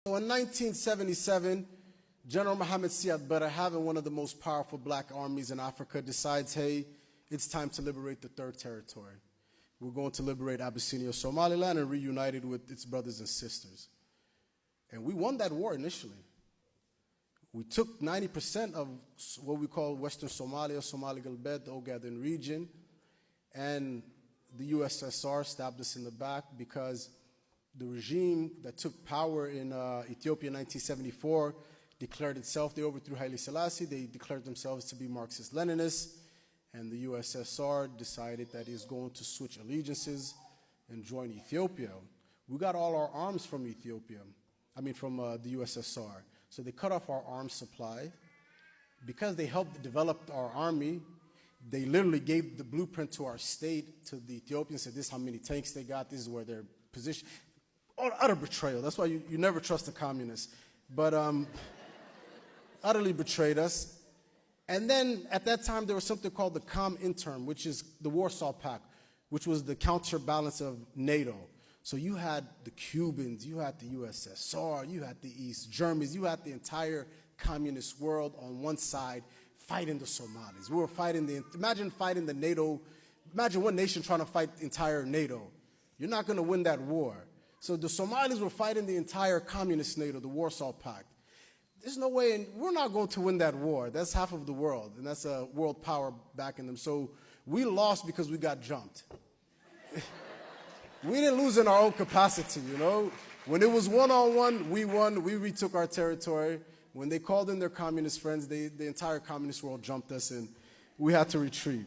So in 1977, General Mohammed Siad Barre, having one of the most powerful black armies in Africa, decides, hey, it's time to liberate the third territory. We're going to liberate Abyssinia, Somaliland, and reunite it with its brothers and sisters. And we won that war initially. We took 90% of what we call Western Somalia, Somali Galbet, the Ogaden region, and the USSR stabbed us in the back because the regime that took power in Ethiopia in 1974 declared itself, they overthrew Haile Selassie, they declared themselves to be Marxist-Leninists, and the USSR decided that it's going to switch allegiances and join Ethiopia. We got all our arms from Ethiopia, from the USSR. So they cut off our arms supply. Because they helped develop our army, they literally gave the blueprint to our state, to the Ethiopians, said this is how many tanks they got, this is where they're positioned. Utter betrayal. That's why you never trust the communists. But utterly betrayed us. And then at that time, there was something called the Comintern, which is the Warsaw Pact, which was the counterbalance of NATO. So you had the Cubans, you had the USSR, you had the East Germans, you had the entire communist world on one side fighting the Somalis. We were fighting imagine fighting the NATO, imagine one nation trying to fight the entire NATO. You're not going to win that war. So the Somalis were fighting the entire communist NATO, the Warsaw Pact. There's no way, we're not going to win that war. That's half of the world, and that's a world power backing them. So we lost because we got jumped. We didn't lose in our own capacity, you know. When it was one-on-one, we won, we retook our territory. When they called in their communist friends, the entire communist world jumped us, and we had to retreat.